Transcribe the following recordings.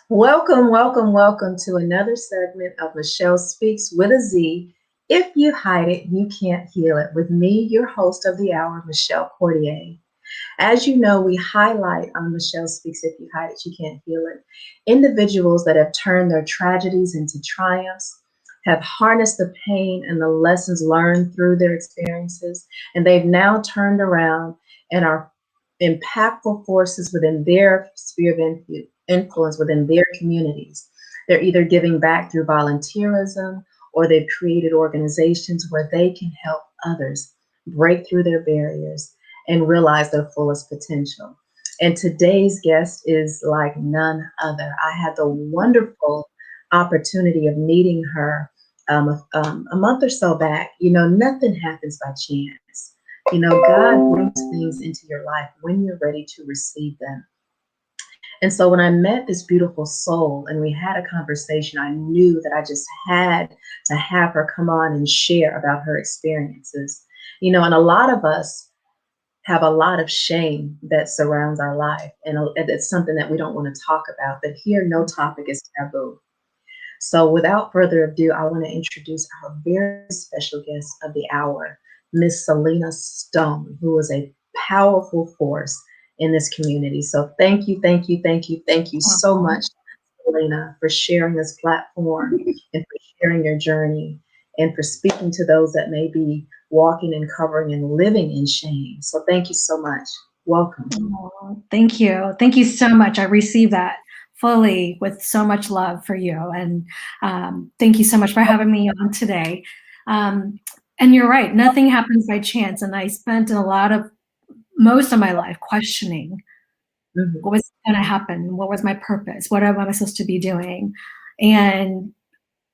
Welcome, welcome, welcome to another segment of Michelle Speaks with a Z. If you hide it, you can't heal it. With me, your host of the hour, Michelle Cordier. As you know, we highlight on Michelle Speaks If You Hide It, You Can't Heal It. Individuals that have turned their tragedies into triumphs, have harnessed the pain and the lessons learned through their experiences, and they've now turned around and are impactful forces within their sphere of influence within their communities. They're either giving back through volunteerism or they've created organizations where they can help others break through their barriers and realize their fullest potential. And today's guest is like none other. I had the wonderful opportunity of meeting her a month or so back. Nothing happens by chance. God brings things into your life when you're ready to receive them. And so when I met this beautiful soul and we had a conversation, I knew that I just had to have her come on and share about her experiences. And a lot of us have a lot of shame that surrounds our life, and it's something that we don't want to talk about. But here, no topic is taboo. So without further ado, I want to introduce our very special guest of the hour, Miss Selena Stone, who is a powerful force in this community. So thank you, thank you, thank you, thank you so much, Selena, for sharing this platform and for sharing your journey and for speaking to those that may be walking and covering and living in shame. So thank you so much. Welcome. Oh, thank you. Thank you so much. I received that fully with so much love for you. And thank you so much for having me on today. And you're right, nothing happens by chance. And I spent most of my life questioning what was going to happen, what was my purpose, what am I supposed to be doing. And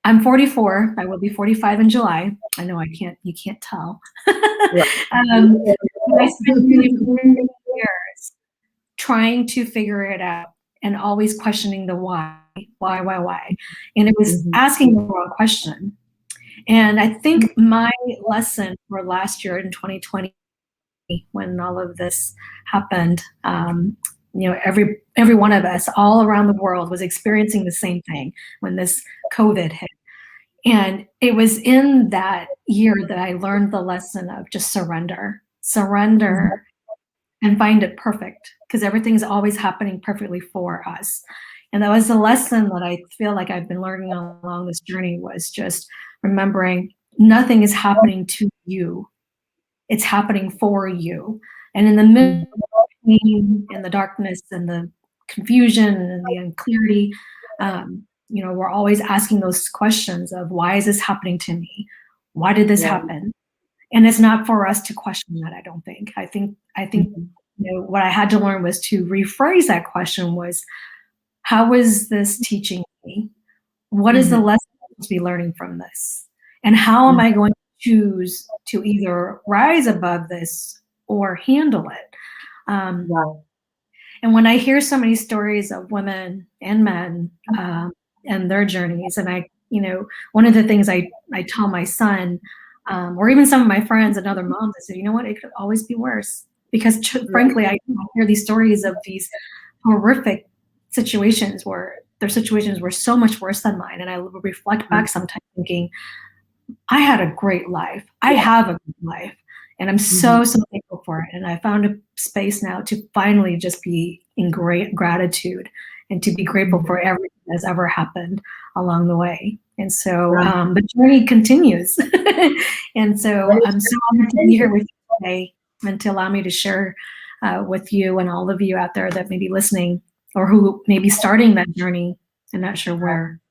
I'm 44. I will be 45 in July. I know you can't tell. I spent nearly 40 years trying to figure it out and always questioning the why. And it was asking the wrong question. And I think my lesson for last year in 2020, when all of this happened, every one of us all around the world was experiencing the same thing when this COVID hit. And it was in that year that I learned the lesson of just surrender and find it perfect, because everything's always happening perfectly for us. And that was the lesson that I feel like I've been learning along this journey, was just remembering nothing is happening to you. It's happening for you. And in the middle of in the darkness and the confusion and the unclarity, we're always asking those questions of, why is this happening to me? Why did this happen? And it's not for us to question that, I don't think. I think what I had to learn was to rephrase that question was, how is this teaching me? What is the lesson I'm supposed to be learning from this? And how am I going to choose to either rise above this or handle it? And when I hear so many stories of women and men and their journeys, and one of the things I tell my son, or even some of my friends and other moms, I said, you know what, it could always be worse. Because frankly, I hear these stories of these horrific situations where their situations were so much worse than mine. And I reflect back sometimes thinking, I had a great life. I have a good life. And I'm so thankful for it. And I found a space now to finally just be in great gratitude and to be grateful for everything that's ever happened along the way. And so the journey continues. And so I'm so honored to be here with you today and to allow me to share with you and all of you out there that may be listening or who may be starting that journey and not sure where.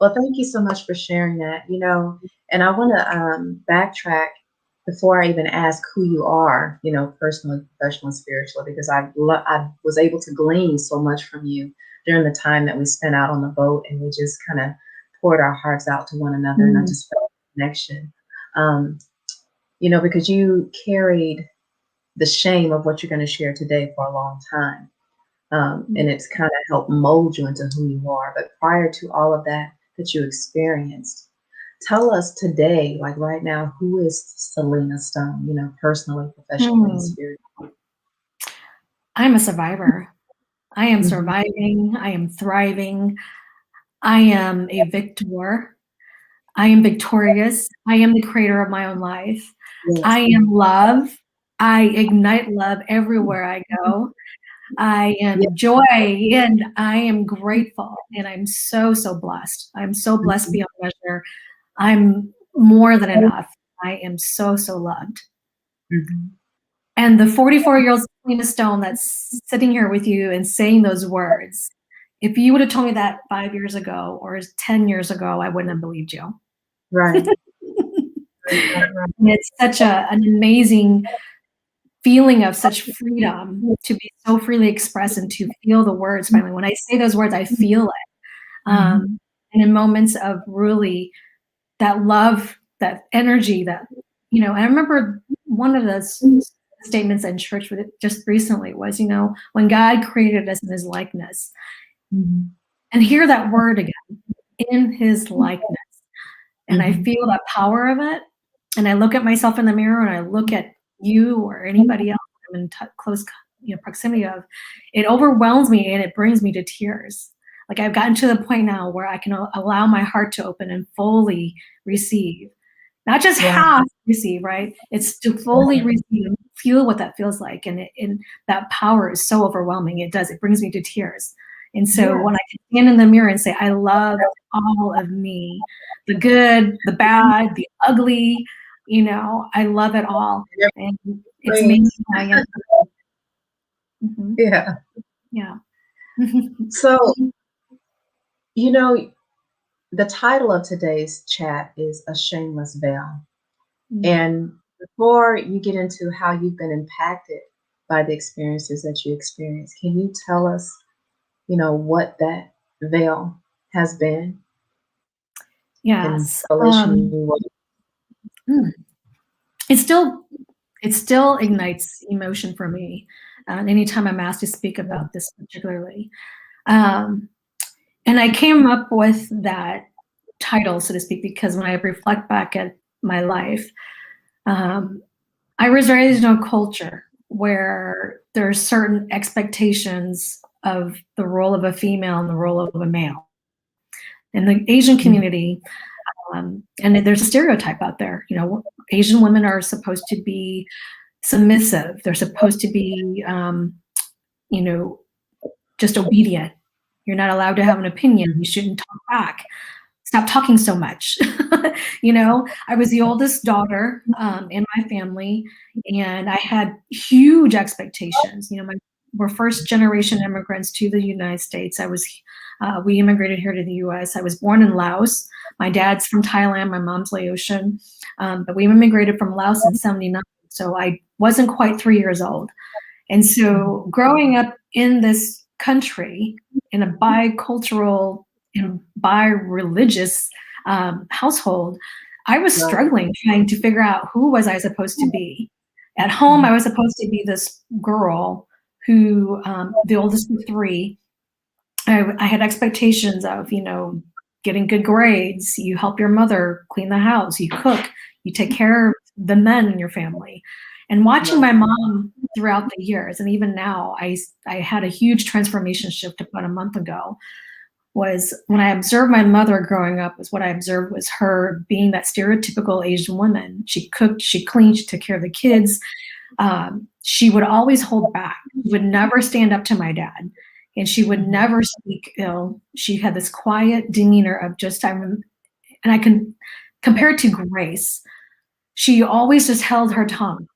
Well, thank you so much for sharing that, and I want to backtrack before I even ask who you are, personally, professionally, spiritually, because I was able to glean so much from you during the time that we spent out on the boat, and we just kind of poured our hearts out to one another, and I just felt a connection, because you carried the shame of what you're going to share today for a long time. And it's kind of helped mold you into who you are. But prior to all of that you experienced, tell us today, like right now, who is Selena Stone, personally, professionally, spiritually? I'm a survivor. I am Mhm. surviving. I am thriving. I am a victor. I am victorious. I am the creator of my own life. I Yes. am love. I ignite love everywhere I go. I Yeah. am joy and I am grateful. And I'm so, so blessed. I'm so blessed Mhm. beyond measure. I'm more than enough. I am so, so loved. Mhm. And the 44-year-old Selena Stone that's sitting here with you and saying those words, if you would have told me that 5 years ago or 10 years ago, I wouldn't have believed you. Right. Right. Right. Right. And it's such an amazing feeling of such freedom to be so freely expressed and to feel the words finally. When I say those words, I feel it. Mhm. And in moments of really that love, that energy, that, I remember one of the statements in church with it just recently was, when God created us in his likeness, Mhm. and hear that word again, in his likeness. And I Mhm. feel that power of it. And I look at myself in the mirror and I look at you or anybody else I'm in close proximity of. It overwhelms me and it brings me to tears. Like I've gotten to the point now where I can allow my heart to open and fully receive. Not just Wow. half receive, right? It's to fully receive and feel what that feels like. And that power is so overwhelming. It brings me to tears. And so Yeah. when I can stand in the mirror and say, I love all of me, the good, the bad, the ugly, I love it all. And it's made me Everything's- who I am. Mhm. Yeah. Yeah. So, you know, the title of today's chat is A Shameless Veil. Mm. And before you get into how you've been impacted by the experiences that you experienced, can you tell us, what that veil has been in Yes. relation to what? Mm. It still it still ignites emotion for me. Anytime I'm asked to speak about this particularly. Um, and I came up with that title, so to speak, because when I reflect back at my life, um, I was raised in a culture where there are certain expectations of the role of a female and the role of a male. In the Asian community, and there's a stereotype out there, Asian women are supposed to be submissive. They're supposed to be, you know, just obedient. You're not allowed to have an opinion. You shouldn't talk back. Stop talking so much. I was the oldest daughter in my family, and I had huge expectations. We're first generation immigrants to the United States. We immigrated here to the U.S. I was born in Laos. My dad's from Thailand. My mom's Laotian, but we immigrated from Laos in '79. So I wasn't quite 3 years old. And so growing up in this country in a bicultural and bi-religious household, I was Right. struggling trying to figure out who was I supposed to be. At home, I was supposed to be this girl who, the oldest of three, I had expectations of, getting good grades, you help your mother clean the house, you cook, you take care of the men in your family. And watching Right. my mom throughout the years, and even now, I had a huge transformation shift about a month ago, was when I observed my mother growing up, was what I observed was her being that stereotypical Asian woman. She cooked, she cleaned, she took care of the kids. She would always hold back. She would never stand up to my dad, and she would never speak ill. She had this quiet demeanor of and I can compare it to Grace. She always just held her tongue.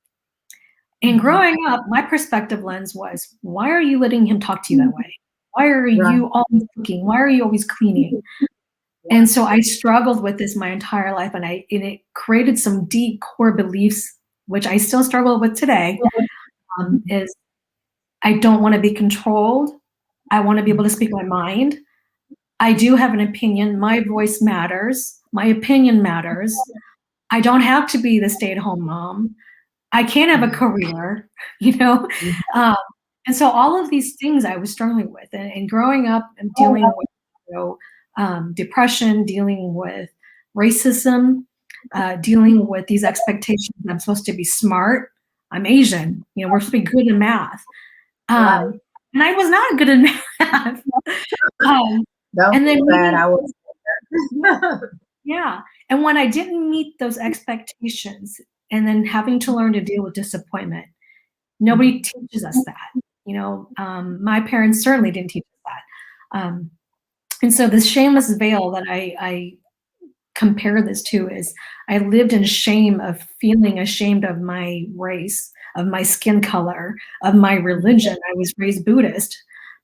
And Mhm. growing up, my perspective lens was, why are you letting him talk to you that way? Why are Right. you always cooking? Why are you always cleaning? And so I struggled with this my entire life, and it created some deep core beliefs, which I still struggle with today. Is I don't want to be controlled. I want to be able to speak my mind. I do have an opinion. My voice matters. My opinion matters. I don't have to be the stay-at-home mom. I can have a career, you know. Um, and so all of these things I was struggling with, and growing up and dealing with, depression, dealing with racism, dealing with these expectations. I'm supposed to be smart. I'm Asian. We're supposed to be good in math. Right. Um, and I was not good in math. Um, Don't and then feel bad. meeting I was. yeah, and when I didn't meet those expectations, and then having to learn to deal with disappointment, nobody Mhm. teaches us that, you know, my parents certainly didn't teach us that, and so this shameless veil that I compare this to is I lived in shame of feeling ashamed of my race, of my skin color, of my religion. I was raised Buddhist,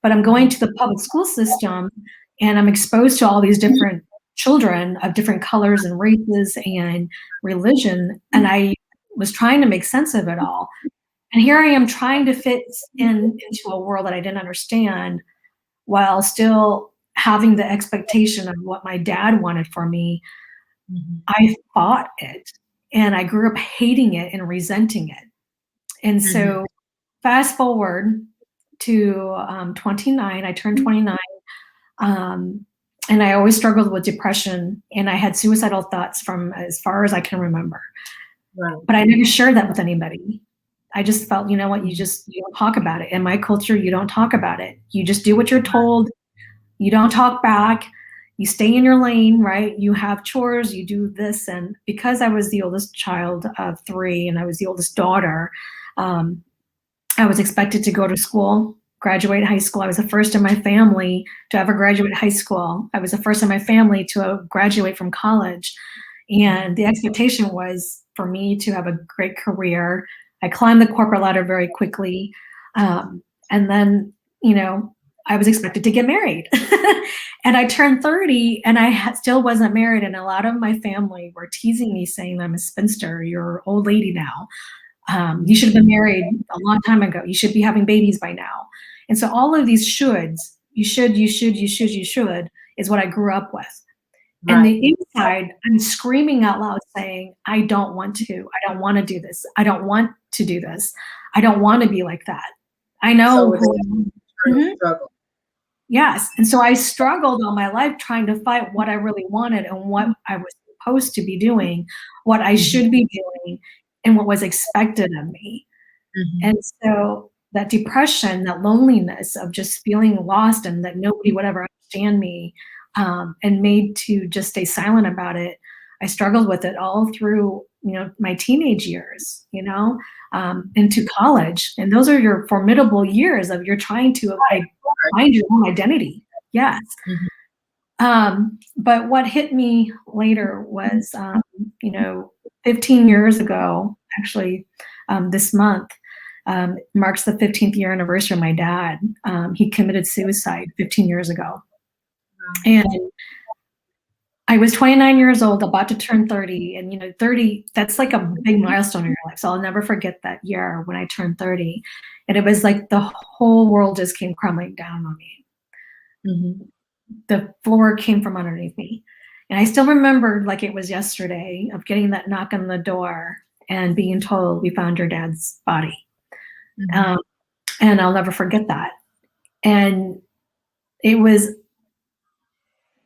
but I'm going to the public school system and I'm exposed to all these different children of different colors and races and religion. And I was trying to make sense of it all. And here I am trying to fit into a world that I didn't understand while still having the expectation of what my dad wanted for me. Mhm. I fought it, and I grew up hating it and resenting it. And Mhm. so fast forward to 29, I turned 29, um, and I always struggled with depression, and I had suicidal thoughts from as far as I can remember. Right. But I never shared that with anybody. I just felt, you know what, Mhm. you don't talk about it. In my culture, you don't talk about it. You just do what you're told. You don't talk back. You stay in your lane, right? You have chores, you do this. And because I was the oldest child of three and I was the oldest daughter, um, I was expected to go to school, graduate high school. I was the first in my family to ever graduate high school. I was the first in my family to graduate from college. And the expectation was for me to have a great career. I climbed the corporate ladder very quickly. And then, you know, I was expected to get married. And I turned 30 and still wasn't married. And a lot of my family were teasing me, saying, I'm a spinster, you're an old lady now. You should have been married a long time ago. You should be having babies by now. And so all of these shoulds, you should, is what I grew up with. And Right. the inside, I'm screaming out loud saying, I don't want to. I don't want to do this. I don't want to do this. I don't want to be like that. I know So it's who an I am. internal Mhm. struggle. Yes. And so I struggled all my life trying to fight what I really wanted and what I was supposed to be doing, what I Mhm. should be doing, and what was expected of me. Mhm. And so that depression, that loneliness of just feeling lost and that nobody would ever understand me, and made to just stay silent about it. I struggled with it all through, you know, my teenage years, you know, into college. And those are your formidable years of you're trying to find your own identity. Yes. Mhm. But what hit me later was, you know, 15 years ago, actually, this month, marks the 15th year anniversary of my dad. He committed suicide 15 years ago. And I was 29 years old, about to turn 30. And, you know, 30, that's like a big milestone in your life. So I'll never forget that year when I turned 30. And it was like the whole world just came crumbling down on me. Mhm. The floor came from underneath me. And I still remembered like it was yesterday of getting that knock on the door and being told, we found your dad's body. Mhm. Um, and I'll never forget that. And it was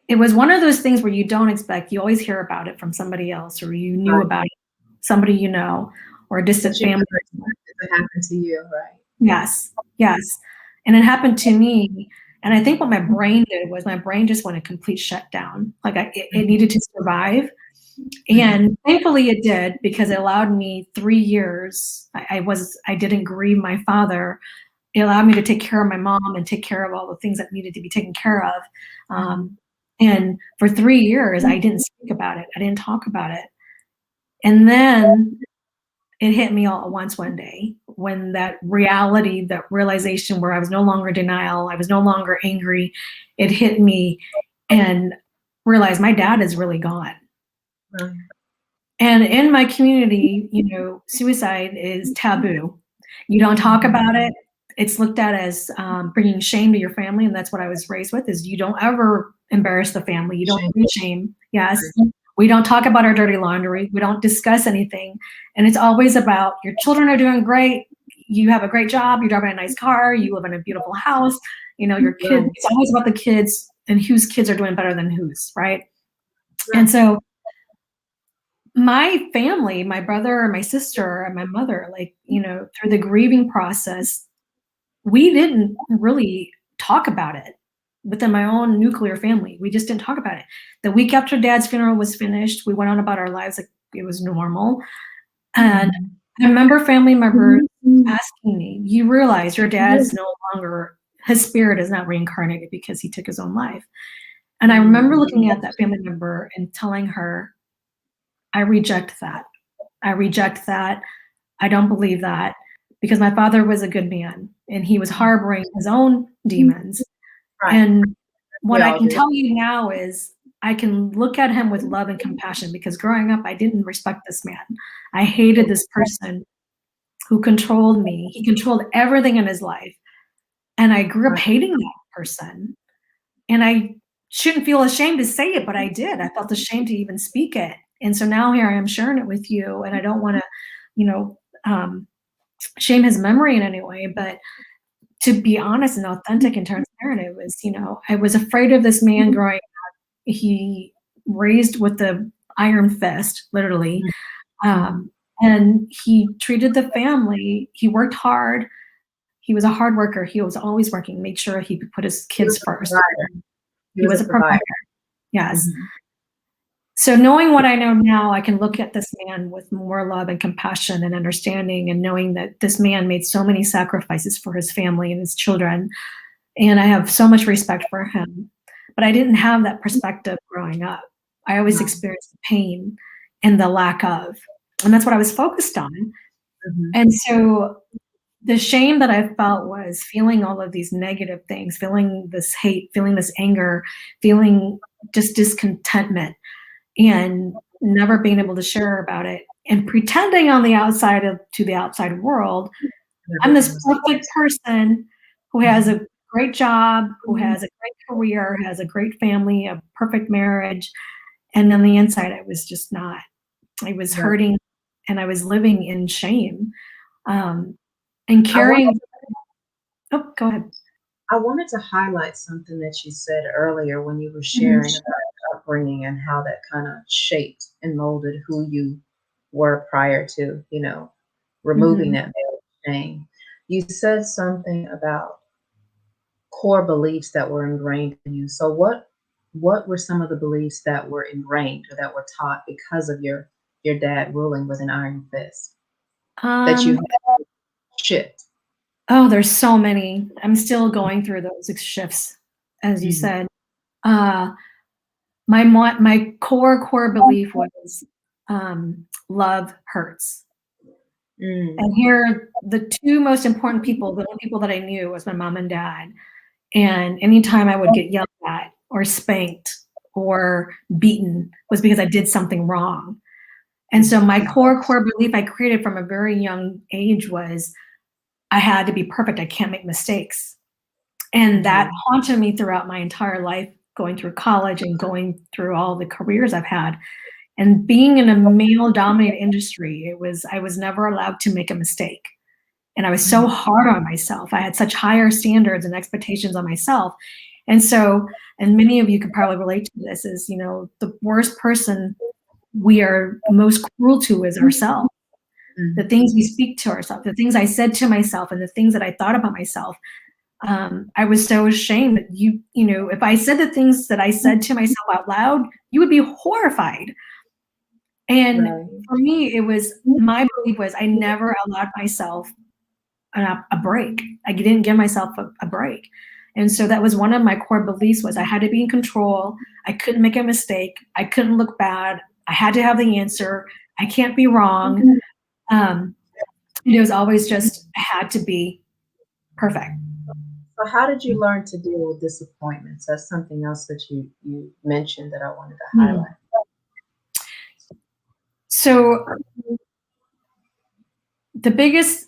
it was one of those things where you don't expect, you always hear about it from somebody else, or you knew Right. about it, somebody you know, or a But distant you family. never expect it to happen to you, right? Yes, yes. And it happened to me. And I think what my brain did was my brain just went a complete shutdown. Like it Mhm. needed to survive. Mhm. And thankfully it did, because it allowed me 3 years. I didn't grieve my father. It allowed me to take care of my mom and take care of all the things that needed to be taken care of. Mhm. And for 3 years, I didn't speak about it. I didn't talk about it. And then it hit me all at once one day when that reality, that realization where I was no longer in denial, I was no longer angry, it hit me and realized my dad is really gone. Right. And in my community, you know, suicide is taboo. You don't talk Mhm. about it. It's looked at as bringing shame to your family, and that's what I was raised with: is you don't ever embarrass the family. You don't Shame. bring shame. Yes, Right. we don't talk about our dirty laundry. We don't discuss anything, and it's always about your children are doing great. You have a great job. You're driving a nice car. You live in a beautiful house. You know your kids. Right. It's always about the kids and whose kids are doing better than whose, right? And Right. so my family, my brother and my sister and my mother, like, you know, through the grieving process, we didn't really talk about it within my own nuclear family. We just didn't talk about it. The week after Dad's funeral was finished, we went on about our lives like it was normal. And I remember family members asking me, "You realize your dad's no longer, his spirit is not reincarnated because he took his own life." And I remember looking at that family member and telling her, "I reject that. I reject that. I don't believe that, because my father was a good man and he was harboring his own demons." Right. And what We I all can do. tell you now is I can look at him with love and compassion, because growing up, I didn't respect this man. I hated this person who controlled me. He controlled everything in his life. And I grew up Right. hating that person. And I shouldn't feel ashamed to say it, but I did. I felt ashamed to even speak it. And so now here I am sharing it with you. And I don't want to, you know, shame his memory in any way. But to be honest and authentic and transparent, it was, I was afraid of this man growing up. He raised with the iron fist, literally. And he treated the family. He worked hard. He was a hard worker. He was always working, made sure he could put his He was kids a first. provider. He He was was a a provider. provider. Yes. So knowing what I know now, I can look at this man with more love and compassion and understanding, and knowing that this man made so many sacrifices for his family and his children. And I have so much respect for him. But I didn't have that perspective growing up. I always experienced the pain and the lack of. And that's what I was focused on. And so the shame that I felt was feeling all of these negative things, feeling this hate, feeling this anger, feeling just discontentment, and never being able to share about it, and pretending on the outside to the outside world, I'm this perfect person who has a great job, who has a great career, has a great family, a perfect marriage. And on the inside, I was just not. I was Right. hurting, and I was living in shame, and I want carrying. Oh, go ahead. I wanted to highlight something that you said earlier when you were sharing about your upbringing and how that kind of shaped and molded who you were prior to, removing Mhm. that veil of shame. You said something about core beliefs that were ingrained in you. So what were some of the beliefs that were ingrained or that were taught because of your dad ruling with an iron fist that you Um, had to shift? oh, there's so many. I'm still going through those shifts, as you Mhm. said. Uh, my core belief was, love hurts. Mm. And here, the two most important people, the only people that I knew, was my mom and dad. And anytime I would get yelled at or spanked or beaten was because I did something wrong. And so my core belief I created from a very young age was I had to be perfect. I can't make mistakes. And that haunted me throughout my entire life, going through college and going through all the careers I've had. And being in a male dominated industry, I was never allowed to make a mistake. And I was so hard on myself. I had such higher standards and expectations on myself. And so, and many of you could probably relate to this, is, the worst person we are most cruel to is ourselves. The things we speak to ourselves, the things I said to myself, and the things that I thought about myself. I was so ashamed that if I said the things that I said to myself out loud, you would be horrified. And Right. for me, it was, my belief was I never allowed myself a break. I didn't give myself a break. And so that was one of my core beliefs, was I had to be in control. I couldn't make a mistake. I couldn't look bad. I had to have the answer. I can't be wrong. It was always just, I had to be perfect. So how did you learn to deal with disappointments? That's something else that you mentioned that I wanted to Hmm. highlight. So the biggest,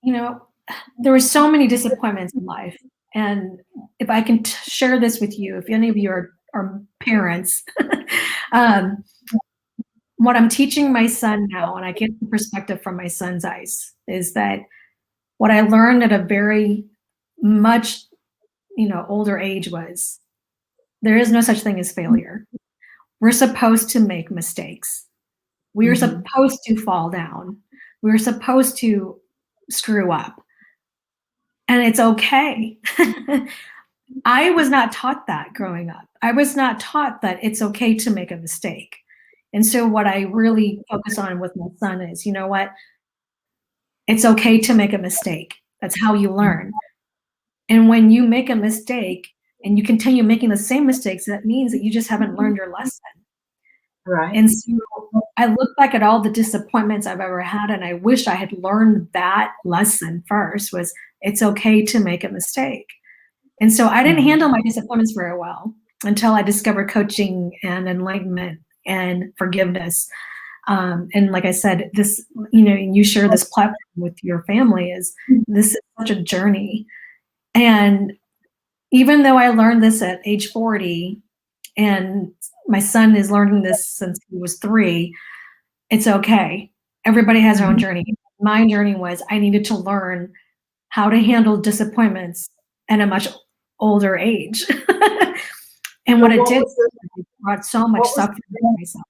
there were so many disappointments in life. And if I can share this with you, if any of you are parents, um, what I'm teaching my son now, and I get the perspective from my son's eyes, is that what I learned at a very much, older age was there is no such thing as failure. We're supposed to make mistakes. We are supposed to fall down. We're supposed to screw up. and it's okay. I was not taught that growing up. I was not taught that it's okay to make a mistake. And so what I really focus on with my son is, you know what? It's okay to make a mistake. That's how you learn. And when you make a mistake and you continue making the same mistakes, that means that you just haven't learned your lesson. Right. And so I look back at all the disappointments I've ever had, and I wish I had learned that lesson first, was it's okay to make a mistake. And so I didn't handle my disappointments very well until I discovered coaching and enlightenment and forgiveness. And like I said, this, you share this platform with your family, is this is such a journey. And even though I learned this at age 40, and my son is learning this since he was 3, it's okay. Everybody has their own journey. My journey was I needed to learn how to handle disappointments at a much older age. And So what it did, it brought so much what was suffering to myself.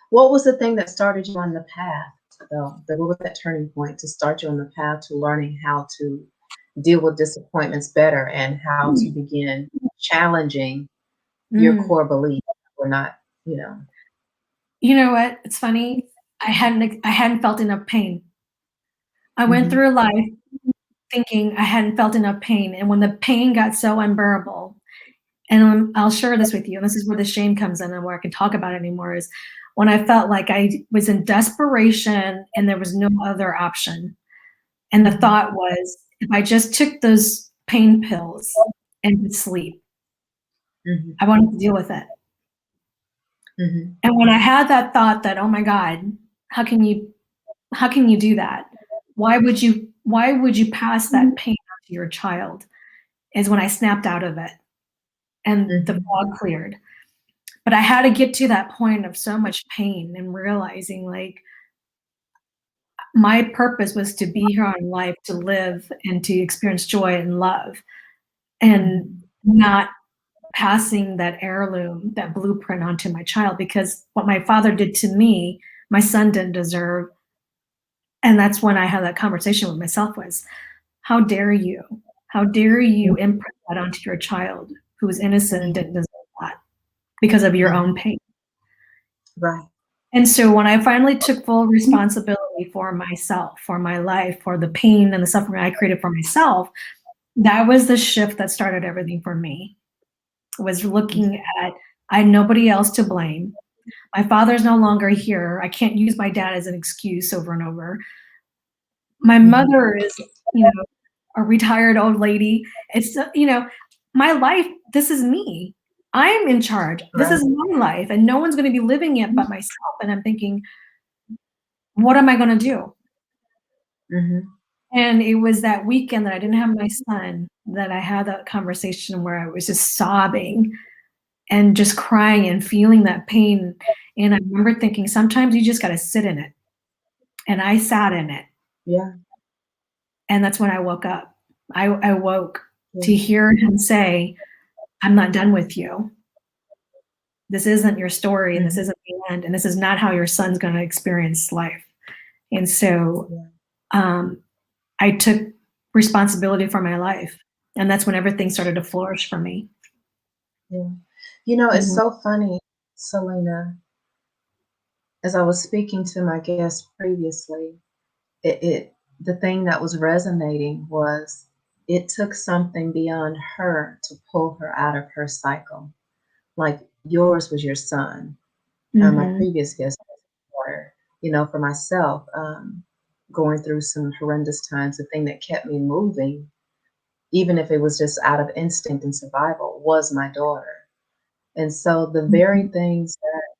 what was the thing that started you on the path, though? What was that turning point to start you on the path to learning how to deal with disappointments better and how to begin challenging your Mm. core beliefs or not, you know? You know what? It's funny. I hadn't felt enough pain. I went Mhm. through life thinking I hadn't felt enough pain, and when the pain got so unbearable, and I'll share this with you, and this is where the shame comes in and where I can talk about it anymore, is when I felt like I was in desperation and there was no other option. And the Mhm. thought was, if I just took those pain pills and would sleep, Mhm. I won't have to deal with it. Mhm. And when I had that thought that, oh my God, how can you how can you do that? Why would you pass that pain on to your child? Is when I snapped out of it and the Mhm. fog cleared. But I had to get to that point of so much pain and realizing, like, my purpose was to be here on life, to live and to experience joy and love, and Mhm. not passing that heirloom, that blueprint onto my child, because what my father did to me, my son didn't deserve. And that's when I had that conversation with myself, was, how dare you? How dare you imprint that onto your child who was innocent and Mhm. didn't deserve that because of your own Mhm. pain? Right. And so when I finally took full responsibility for myself, for my life, for the pain and the suffering I created for myself, that was the shift that started everything for me. Was looking at, I had nobody else to blame. My father's no longer here. I can't use my dad as an excuse over and over. My Mhm. mother is, you know, a retired old lady. It's, my life, this is me. I'm in charge. This Right. is my life, and no one's going to be living it but myself. And I'm thinking, what am I going to do? Mhm. And it was that weekend that I didn't have my son that I had that conversation where I was just sobbing and just crying and feeling that pain. And I remember thinking, sometimes you just got to sit in it. And I sat in it. Yeah. And that's when I woke up. I woke Yeah. to hear him say, I'm not done with you. This isn't your story, and this Mhm. isn't the end, and this is not how your son's going to experience life. And so Yeah. um, I took responsibility for my life. And that's when everything started to flourish for me. Yeah. You know, it's Mhm. so funny, Selena, as I was speaking to my guest previously, the thing that was resonating was it took something beyond her to pull her out of her cycle. Like yours was your son. My Mhm. previous guest was his daughter. You know, for myself, going through some horrendous times, the thing that kept me moving, even if it was just out of instinct and survival, was my daughter. And so the very Mhm. things that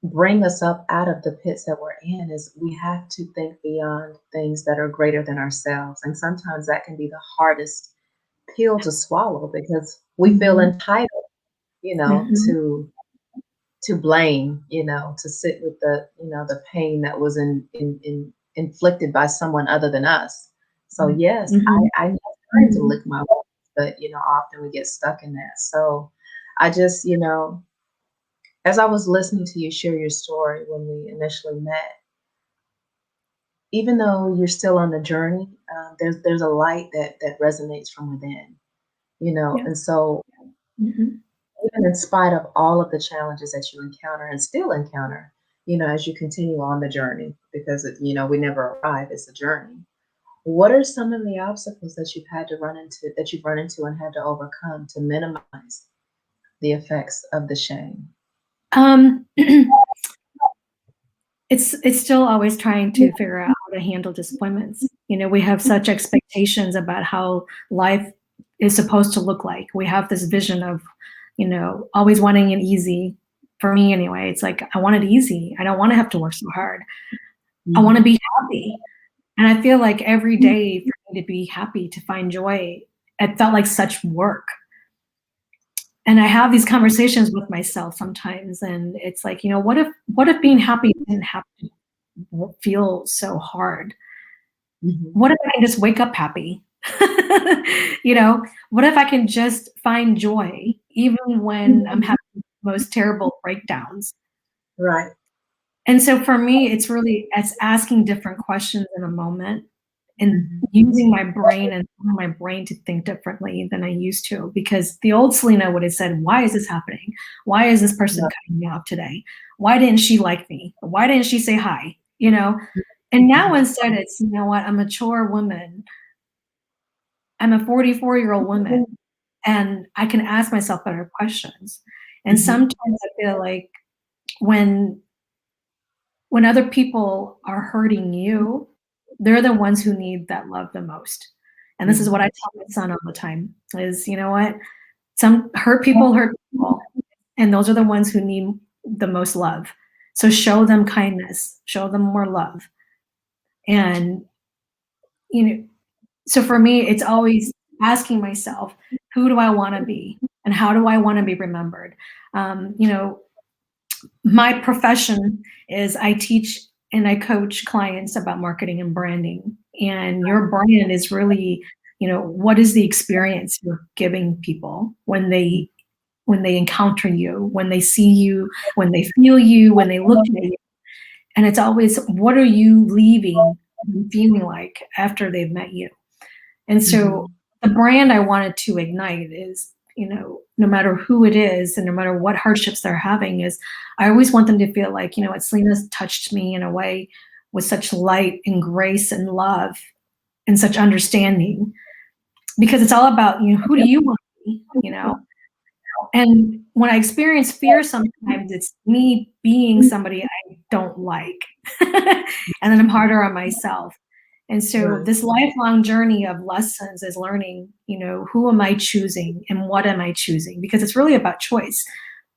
bring us up out of the pits that we're in is we have to think beyond things that are greater than ourselves. And sometimes that can be the hardest pill to swallow because we feel Mhm. entitled, you know, Mhm. to blame, to sit with the pain that was inflicted by someone other than us. So yes, Mhm. I need time to lick my wounds, but often we get stuck in that. So I just, as I was listening to you share your story when we initially met, even though you're still on the journey, there's a light that resonates from within, you know. Yeah. And so, Mm-hmm. even in spite of all of the challenges that you encounter and still encounter, you know, as you continue on the journey, because you know we never arrive; it's a journey. What are some of the obstacles that you've run into and had to overcome to minimize the effects of the shame? Um, it's still always trying to figure out how to handle disappointments. You know, we have such expectations about how life is supposed to look like. We have this vision of, you know, always wanting it easy. For me anyway, it's like I want it easy. I don't want to have to work so hard. I want to Mhm. be happy. And I feel like every day for me to be happy, to find joy, it felt like such work. And I have these conversations with myself sometimes, and it's like, you know, what if being happy didn't have to feel so hard? Mhm. What if I can just wake up happy? You know, what if I can just find joy even when I'm having the most terrible breakdowns? Right. And so for me, it's asking different questions in a moment and Mhm. using my brain and telling my brain to think differently than I used to. Because the old Selena would have said, "Why is this happening? Why is this person Right. cutting me off today? Why didn't she like me? Why didn't she say hi?" You know? And now Mhm. instead it's, you know what, I'm a mature woman. I'm a 44-year-old woman, and I can ask myself better questions. And Mhm. sometimes I feel like when when other people are hurting you, they're the ones who need that love the most. And this is what I Mhm. tell my son all the time is, you know what? Some hurt people, and those are the ones who need the most love. So show them kindness, show them more love. And, you know, so for me, it's always asking myself, who do I want to be? And how do I want to be remembered? You know, my profession is I teach and I coach clients about marketing and branding. And your brand is really, you know, what is the experience you're giving people when they encounter you, when they see you, when they feel you, when they look at you. And it's always what are you leaving feeling like after they've met you? And so Mhm. the brand I wanted to ignite is, you know, no matter who it is and no matter what hardships they're having, is I always want them to feel like, you know what, Selena's touched me in a way with such light and grace and love and such understanding. Because it's all about, you know, who do you want to be, you know? And when I experience fear, sometimes it's me being somebody I don't like. And then I'm harder on myself. And so Right. this lifelong journey of lessons is learning, you know, who am I choosing and what am I choosing? Because it's really about choice.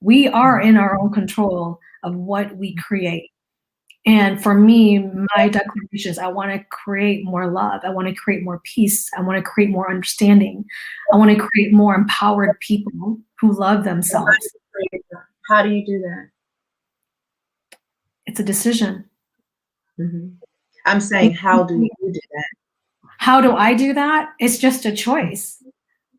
We are Mhm. in our own control of what we create. And for me, my declaration is I want to create more love. I want to create more peace. I want to create more understanding. I want to create more empowered people who love And themselves. how do you do that? It's a decision. Mhm. I'm saying, how do you do that? How do I do that? It's just a choice.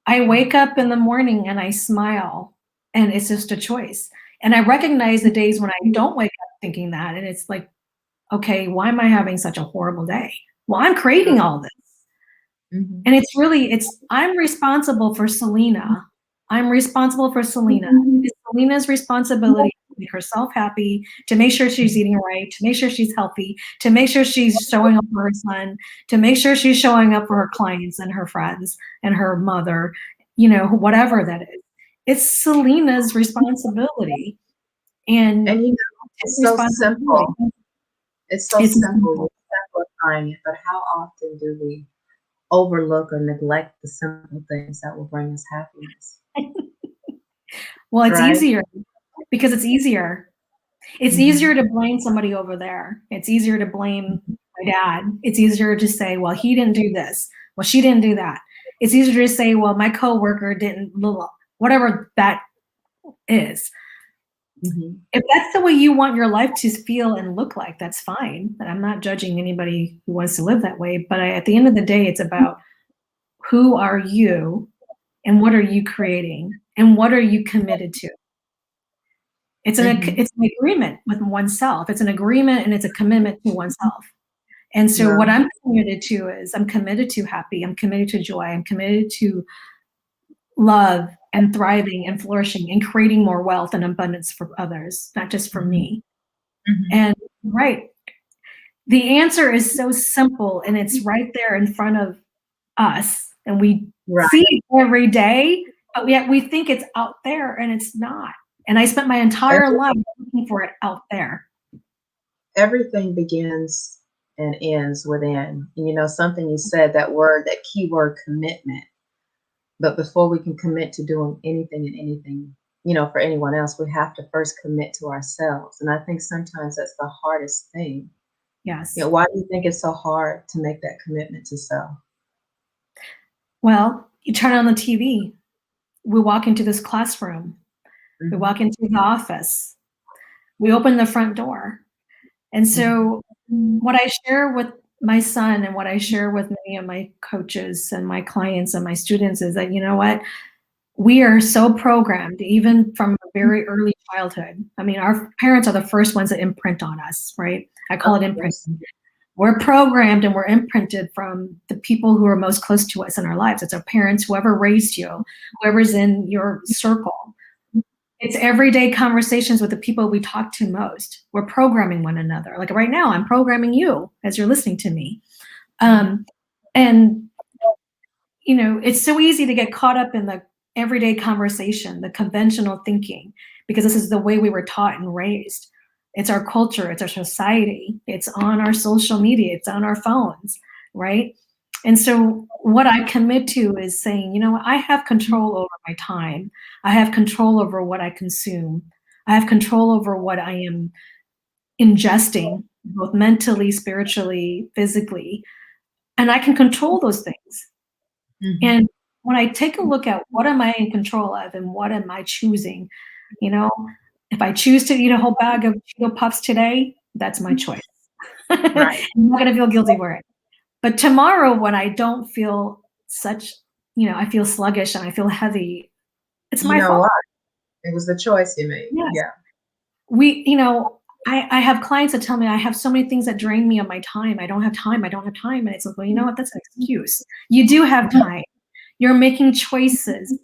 I wake up in the morning and I smile, and it's just a choice. And I recognize the days when I don't wake up thinking that, and it's like, okay, why am I having such a horrible day? Well, I'm creating all this. Mhm. And it's I'm responsible for Selena. I'm responsible for Selena. It's Selena's responsibility to make herself happy, to make sure she's eating right, to make sure she's healthy, to make sure she's showing up for her son, to make sure she's showing up for her clients and her friends and her mother, you know, whatever that is. It's Selena's responsibility, and And, you know, take it's so responsibility. simple. It's so It's simple. We're simple. simplifying it, but how often do we overlook or neglect the simple things that will bring us happiness, Well, it's right? easier because it's easier. It's easier Mhm. to blame somebody over there. It's easier to blame my dad. It's easier to say, well, he didn't do this. Well, she didn't do that. It's easier to say, well, my coworker didn't, blah, blah, whatever that is. Mhm. If that's the way you want your life to feel and look like, that's fine. But I'm not judging anybody who wants to live that way. But at the end of the day, it's about who are you and what are you creating and what are you committed to? Mhm. It's an agreement with oneself. It's an agreement and it's a commitment to oneself. And so Love. what I'm committed to is I'm committed to happy, I'm committed to joy, I'm committed to love and thriving and flourishing and creating more wealth and abundance for others, not just for me. And right, the answer is so simple and it's right there in front of us and we Right. see it every day, but yet we think it's out there and it's not. And I spent my entire life looking for it out there. Everything begins and ends within. And you know, something you said, that word, that key word, commitment. But before we can commit to doing anything and anything, you know, for anyone else, we have to first commit to ourselves. And I think sometimes that's the hardest thing. Yes. You know, why do you think it's so hard to make that commitment to self? Well, you turn on the TV, we walk into this classroom, we walk into the office, we open the front door. And so what I share with my son and what I share with many of my coaches and my clients and my students is that, you know what, we are so programmed, even from a very early childhood. I mean, our parents are the first ones that imprint on us, right? I call it imprinting. We're programmed and we're imprinted from the people who are most close to us in our lives. It's our parents, whoever raised you, whoever's in your circle. It's everyday conversations with the people we talk to most. We're programming one another. Like right now, I'm programming you as you're listening to me. And, you know, it's so easy to get caught up in the everyday conversation, the conventional thinking, because this is the way we were taught and raised. It's our culture, it's our society, it's on our social media, it's on our phones, right? And so what I commit to is saying, you know, I have control over my time. I have control over what I consume. I have control over what I am ingesting, both mentally, spiritually, physically, and I can control those things. And when I take a look at what am I in control of and what am I choosing, you know, if I choose to eat a whole bag of Cheeto Puffs today, that's my choice. Right. I'm not going to feel guilty for it. But tomorrow, when I don't feel such, you know, I feel sluggish and I feel heavy, it's You my know fault. what? It was the choice you made. Yes. Yeah. You know, I have clients that tell me I have so many things that drain me of my time. I don't have time. I don't have time. And it's like, well, you know what? That's an excuse. You do have time. You're making choices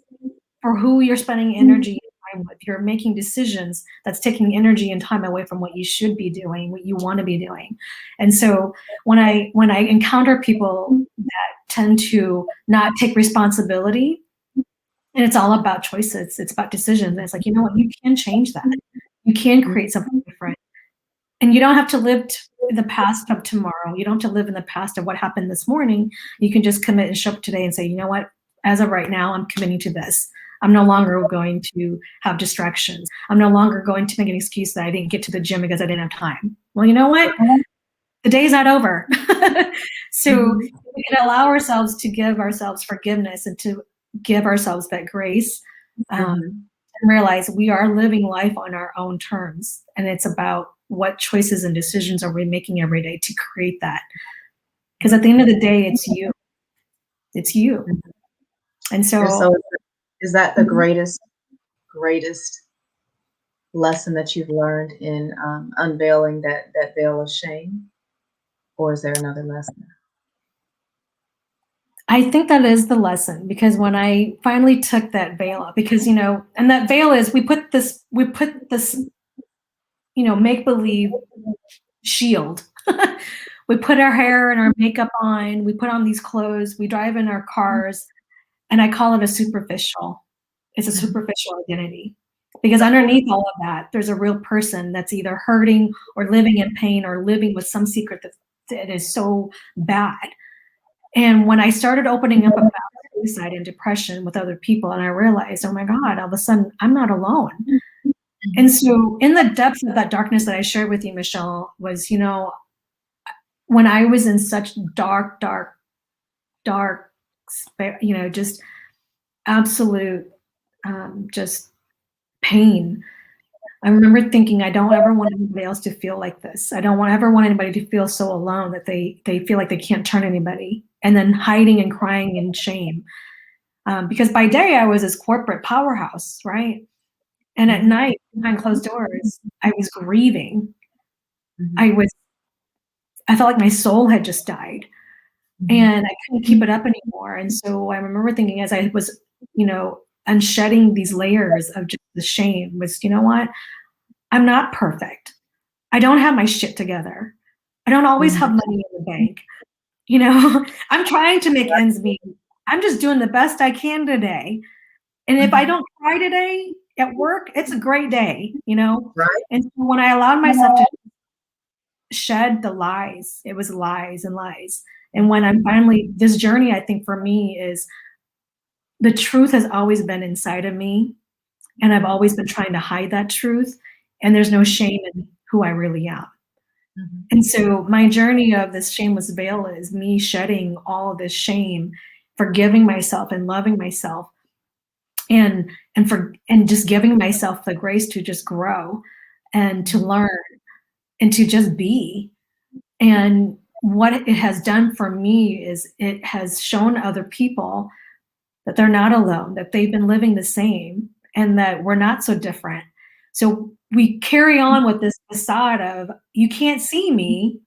for who you're spending energy and time with. You're making decisions that's taking energy and time away from what you should be doing, what you want to be doing. And so when I encounter people that tend to not take responsibility, and it's all about choices, it's about decisions. And it's like, you know what, you can change that. You can create something different. And you don't have to live in the past of tomorrow. You don't have to live in the past of what happened this morning. You can just commit and show up today and say, you know what, as of right now, I'm committing to this. I'm no longer going to have distractions. I'm no longer going to make an excuse that I didn't get to the gym because I didn't have time. Well, you know what? The day's not over. So we can allow ourselves to give ourselves forgiveness and to give ourselves that grace and realize we are living life on our own terms. And it's about what choices and decisions are we making every day to create that. Because at the end of the day, it's you. It's you. And so is that the greatest lesson that you've learned in unveiling that veil of shame? Or is there another lesson? I think that is the lesson, because when I finally took that veil off, because, you know, and that veil is, we put this, you know, make-believe shield. We put our hair and our makeup on, we put on these clothes, we drive in our cars, and I call it a superficial. It's a superficial identity. Because underneath all of that, there's a real person that's either hurting or living in pain or living with some secret that is so bad. And when I started opening up about suicide and depression with other people, and I realized, oh my God, all of a sudden I'm not alone. And so in the depths of that darkness that I shared with you, Michelle, was, you know, when I was in such dark, you know, just absolute, just pain. I remember thinking, I don't ever want anybody else to feel like this. I don't ever want anybody to feel so alone that they feel like they can't turn anybody, and then hiding and crying in shame. Because by day I was this corporate powerhouse, right? And at night, behind closed doors, I was grieving. I was I felt like my soul had just died and I couldn't keep it up anymore. And so I remember thinking as I was, unshedding these layers of just the shame was, you know what? I'm not perfect. I don't have my shit together. I don't always have money in the bank. I'm trying to make ends meet. I'm just doing the best I can today. And if I don't cry today at work, it's a great day. Right. And so when I allowed myself to shed the lies, it was lies and lies. And when I'm finally, this journey, I think for me is the truth has always been inside of me. And I've always been trying to hide that truth. And there's no shame in who I really am. And so my journey of this shameless veil is me shedding all of this shame, forgiving myself and loving myself, and just giving myself the grace to just grow and to learn and to just be. And what it has done for me is it has shown other people that they're not alone, that they've been living the same, and that we're not so different. So we carry on with this facade of, you can't see me,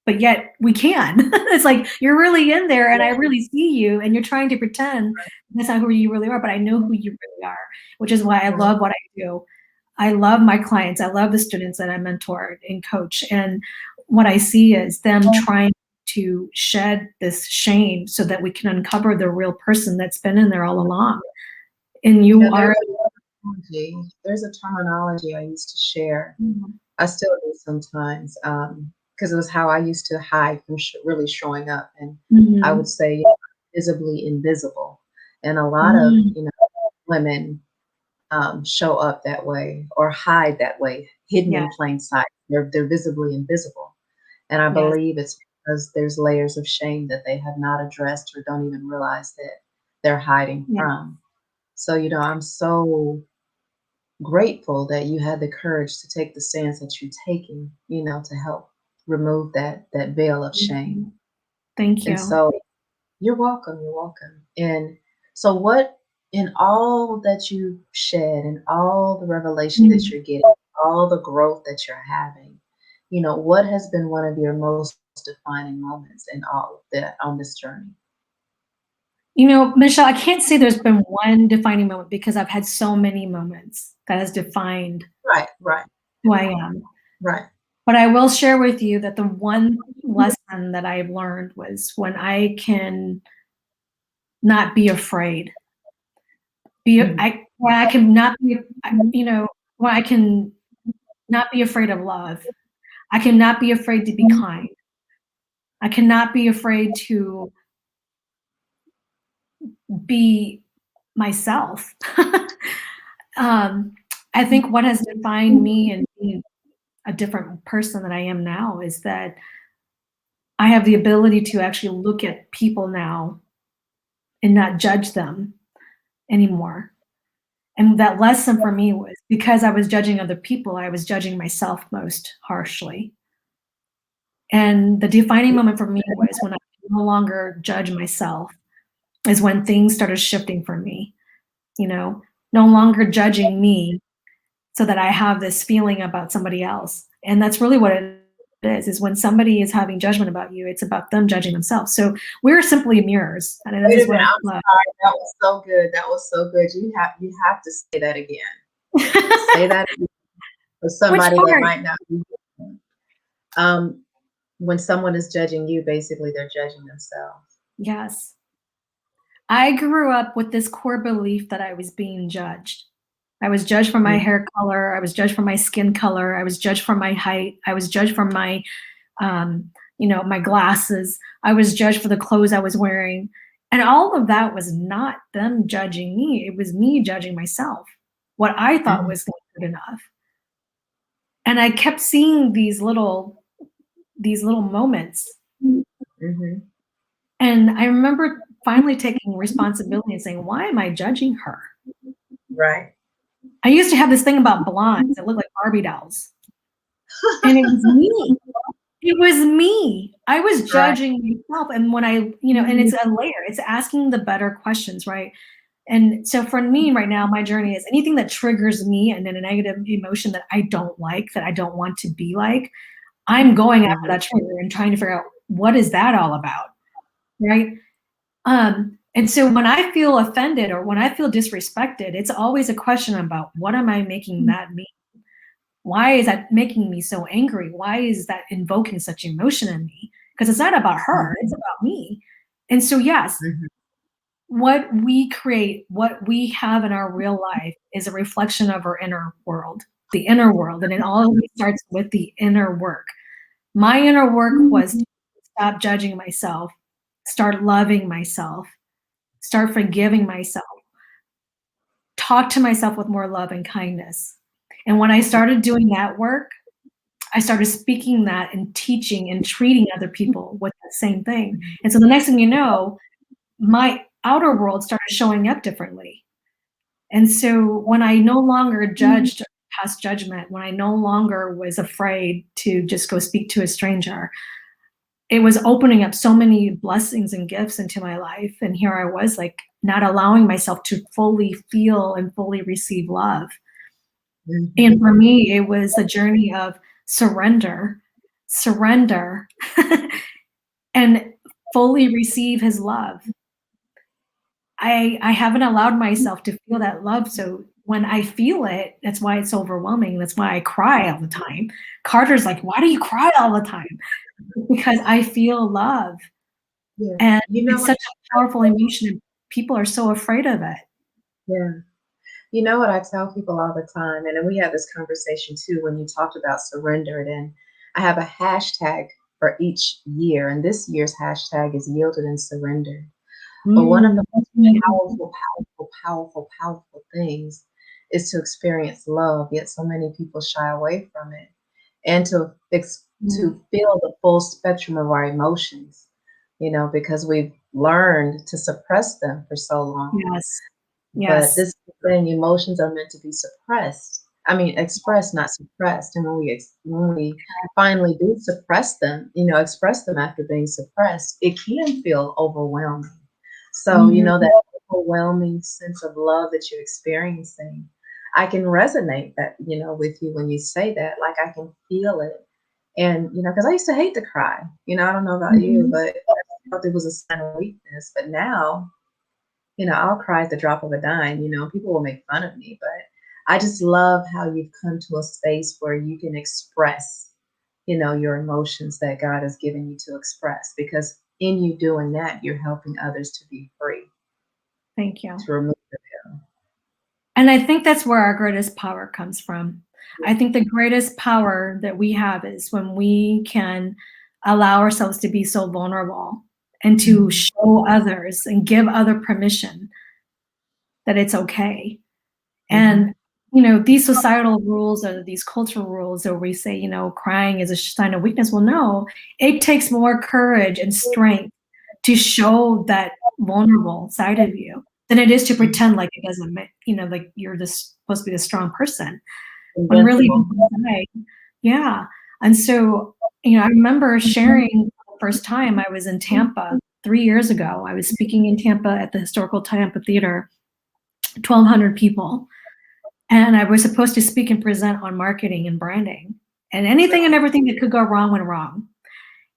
but yet we can. It's like, you're really in there and I really see you, and you're trying to pretend that's not who you really are, but I know who you really are, which is why I love what I do. I love my clients. I love the students that I mentor and coach. And what I see is them trying to shed this shame so that we can uncover the real person that's been in there all along. And there's a terminology I used to share. Mhm. I still do sometimes, because it was how I used to hide from really showing up. And I would say visibly invisible. And a lot of, women show up that way or hide that way, hidden Yeah. in plain sight. They're visibly invisible. And I Yes. believe it's because there's layers of shame that they have not addressed or don't even realize that they're hiding Yeah. from. So, I'm so grateful that you had the courage to take the stance that you're taking, to help remove that veil of shame. Thank And you. so you're welcome, you're welcome. And so what in all that you shed and all the revelation that you're getting, all the growth that you're having, what has been one of your most defining moments in all of that on this journey? Michelle, I can't say there's been one defining moment because I've had so many moments that has defined Right, who I am. right. But I will share with you that the one lesson that I've learned was when I can not be afraid. When I can not be, when I can not be afraid of love. I cannot be afraid to be kind. I cannot be afraid to be myself. I think what has defined me and being a different person than I am now is that I have the ability to actually look at people now and not judge them anymore. And that lesson for me was because I was judging other people, I was judging myself most harshly. And the defining moment for me was when I could no longer judge myself, is when things started shifting for me, no longer judging me so that I have this feeling about somebody else. And that's really what it is when somebody is having judgment about you, it's about them judging themselves. So we're simply mirrors. And this Wait is a what minute, I I'm love. sorry. That was so good. That was so good. You have to say that again. Say that again for Which somebody that part? might not be. When someone is judging you, basically they're judging themselves. Yes. I grew up with this core belief that I was being judged. I was judged for my hair color. I was judged for my skin color. I was judged for my height. I was judged for my, my glasses. I was judged for the clothes I was wearing. And all of that was not them judging me. It was me judging myself, what I thought was good enough. And I kept seeing these little moments. Mm-hmm. And I remember finally taking responsibility and saying, why am I judging her? Right. I used to have this thing about blondes that looked like Barbie dolls. And it was me. It was me. I was Right. judging myself. And when and it's a layer, it's asking the better questions, right? And so for me right now, my journey is anything that triggers me and then a negative emotion that I don't like, that I don't want to be like, I'm going after that trigger and trying to figure out what is that all about, right? And so when I feel offended or when I feel disrespected, it's always a question about what am I making that mean? Why is that making me so angry? Why is that invoking such emotion in me? Because it's not about her, it's about me. And so, yes, what we create, what we have in our real life is a reflection of our inner world, the inner world. And it always starts with the inner work. My inner work was to stop judging myself, start loving myself, start forgiving myself, talk to myself with more love and kindness. And when I started doing that work, I started speaking that and teaching and treating other people with the same thing. And so the next thing you know, my outer world started showing up differently. And so when I no longer judged, passed judgment, when I no longer was afraid to just go speak to a stranger, it was opening up so many blessings and gifts into my life. And here I was, like, not allowing myself to fully feel and fully receive love. And for me, it was a journey of surrender, and fully receive his love. I haven't allowed myself to feel that love. So when I feel it, that's why it's overwhelming. That's why I cry all the time. Carter's like, why do you cry all the time? Because I feel love. Yeah. And You know it's what? such a powerful emotion. And people are so afraid of it. Yeah. You know what I tell people all the time, and then we had this conversation too when you talked about surrendered, and I have a hashtag for each year, and this year's hashtag is yielded and surrendered. But one of the most powerful, powerful, powerful, powerful things is to experience love, yet so many people shy away from it. And to feel the full spectrum of our emotions, because we've learned to suppress them for so long. Yes. But Yes. this thing, emotions are meant to be suppressed. I mean, expressed, not suppressed. And when we finally do suppress them, express them after being suppressed, it can feel overwhelming. So, that overwhelming sense of love that you're experiencing, I can resonate that, with you when you say that. Like, I can feel it. And, because I used to hate to cry. I don't know about you, but I thought it was a sign of weakness. But now, I'll cry at the drop of a dime. People will make fun of me, but I just love how you've come to a space where you can express, your emotions that God has given you to express, because in you doing that, you're helping others to be free, Thank you. to remove the veil. And I think that's where our greatest power comes from. I think the greatest power that we have is when we can allow ourselves to be so vulnerable and to show others and give other permission that it's okay. And, these societal rules or these cultural rules where we say, crying is a sign of weakness. Well, no, it takes more courage and strength to show that vulnerable side of you than it is to pretend like it doesn't, like you're supposed to be the strong person. When really, inside, yeah. And so, I remember sharing the first time I was in Tampa 3 years ago. I was speaking in Tampa at the historical Tampa Theater, 1,200 people. And I was supposed to speak and present on marketing and branding. And anything and everything that could go wrong went wrong.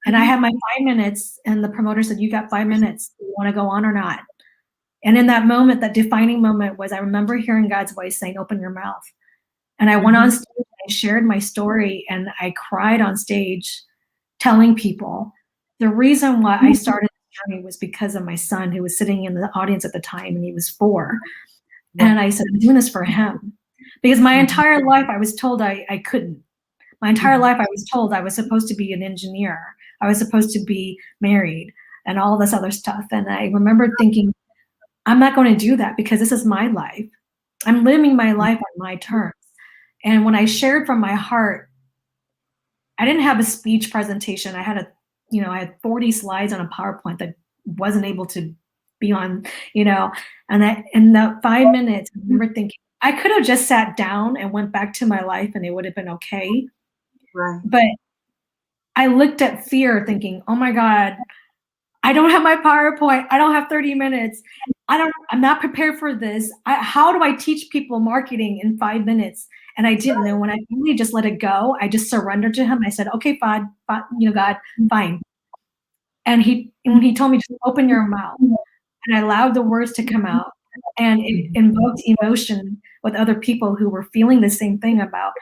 And I had my 5 minutes, and the promoter said, "You got 5 minutes. Do you want to go on or not?" And in that moment, that defining moment was, I remember hearing God's voice saying, "Open your mouth." And I went on stage, I shared my story, and I cried on stage telling people the reason why I started this journey was because of my son, who was sitting in the audience at the time, and he was 4. And I said, I'm doing this for him. Because my entire life I was told I couldn't. My entire life I was told I was supposed to be an engineer. I was supposed to be married and all this other stuff. And I remember thinking, I'm not going to do that because this is my life. I'm living my life on my terms. And when I shared from my heart, I didn't have a speech presentation. I had 40 slides on a PowerPoint that wasn't able to be on, and in the 5 minutes, I remember thinking, I could have just sat down and went back to my life and it would have been okay. Right. But I looked at fear thinking, oh my God, I don't have my PowerPoint. I don't have 30 minutes. I'm not prepared for this. How do I teach people marketing in 5 minutes? And I didn't. And when I really just let it go, I just surrendered to him. I said, okay, God, fine. And when he told me, just open your mouth, and I allowed the words to come out, and it invoked emotion with other people who were feeling the same thing about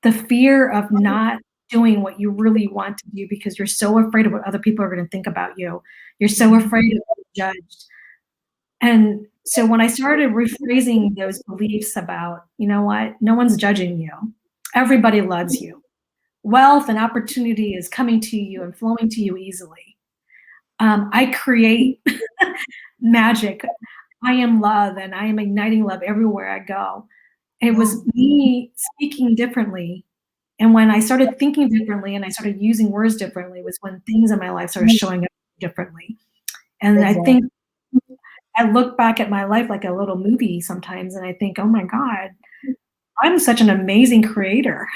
the fear of not doing what you really want to do because you're so afraid of what other people are going to think about you. You're so afraid of being judged. And so when I started rephrasing those beliefs about, you know what, no one's judging you, everybody loves you. Wealth and opportunity is coming to you and flowing to you easily. I create magic. I am love, and I am igniting love everywhere I go. It was me speaking differently. And when I started thinking differently and I started using words differently was when things in my life started showing up differently. And I think I look back at my life like a little movie sometimes, and I think, oh my God, I'm such an amazing creator.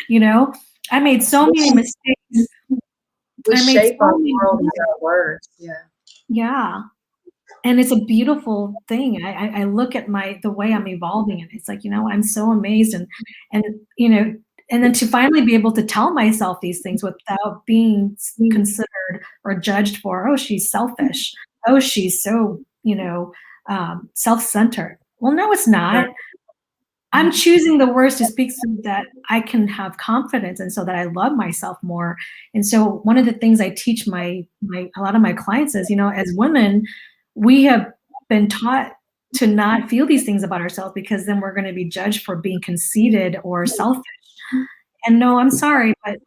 You know, I made so many mistakes. We I made shape so our many world with our words. Yeah. Yeah. And it's a beautiful thing. I look at the way I'm evolving, and it's like, you know, I'm so amazed, and you know, and then to finally be able to tell myself these things without being considered or judged for, oh, she's selfish. Oh, she's so, you know, self-centered. Well, no, it's not. I'm choosing the words to speak so that I can have confidence and so that I love myself more. And so one of the things I teach a lot of my clients is, you know, as women, we have been taught to not feel these things about ourselves because then we're going to be judged for being conceited or selfish. And no, I'm sorry, but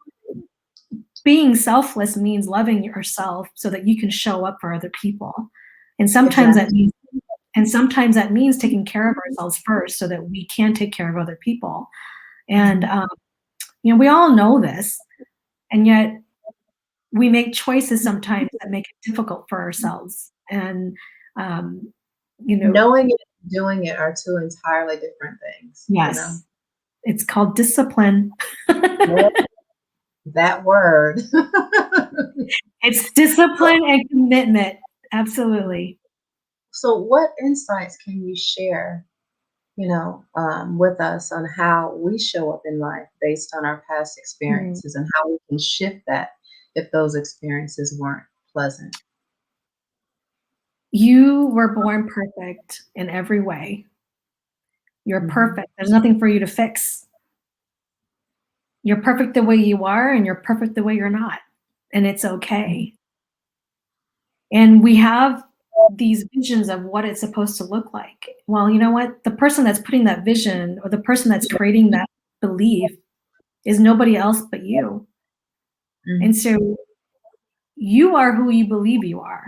being selfless means loving yourself so that you can show up for other people. And sometimes that means taking care of ourselves first so that we can take care of other people. And, you know, we all know this, and yet we make choices sometimes that make it difficult for ourselves. And, you know, Knowing it and doing it are two entirely different things, you know? yes, it's called discipline. Yeah, that word. It's discipline and commitment. Absolutely. So what insights can you share, with us on how we show up in life based on our past Mm. experiences and how we can shift that if those experiences weren't pleasant? You were born perfect in every way. You're Mhm. perfect. There's nothing for you to fix. You're perfect the way you are, and you're perfect the way you're not. And it's okay. And we have these visions of what it's supposed to look like. Well, you know what? The person that's putting that vision or the person that's creating that belief is nobody else but you. And Mhm. so you are who you believe you are.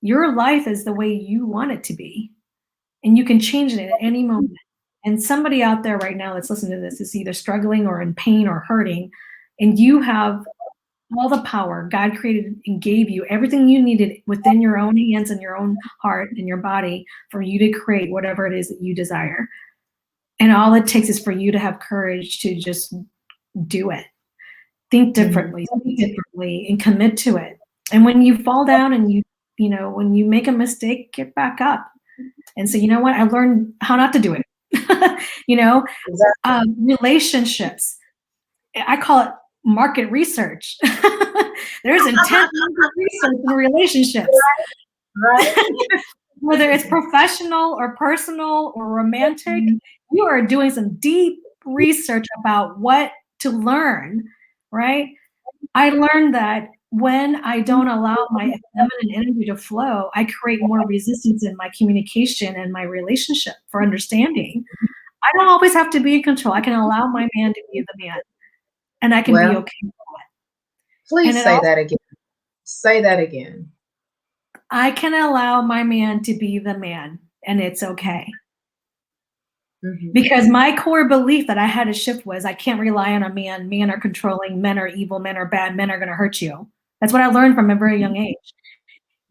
Your life is the way you want it to be. And you can change it at any moment. And somebody out there right now that's listening to this is either struggling or in pain or hurting, and you have all the power God created and gave you, everything you needed within your own hands and your own heart and your body for you to create whatever it is that you desire. And all it takes is for you to have courage to just do it. Think Mhm. differently, speak differently, and commit to it. And when you fall down and you know, when you make a mistake, get back up and say, you know what, I learned how not to do it. You know, Exactly. relationships. I call it market research. There's intense market research in relationships, Right? whether it's professional or personal or romantic. You are doing some deep research about what to learn, right? I learned that when I don't allow my feminine energy to flow, I create more resistance in my communication and my relationship for understanding. I don't always have to be in control. I can allow my man to be the man, and I can be Well, okay with that. And please it say also, that again. Say that again. I can allow my man to be the man, and it's okay. Mhm. Because my core belief that I had to shift was I can't rely on a man. Men are controlling, men are evil, men are bad, men are going to hurt you. That's what I learned from a very young age.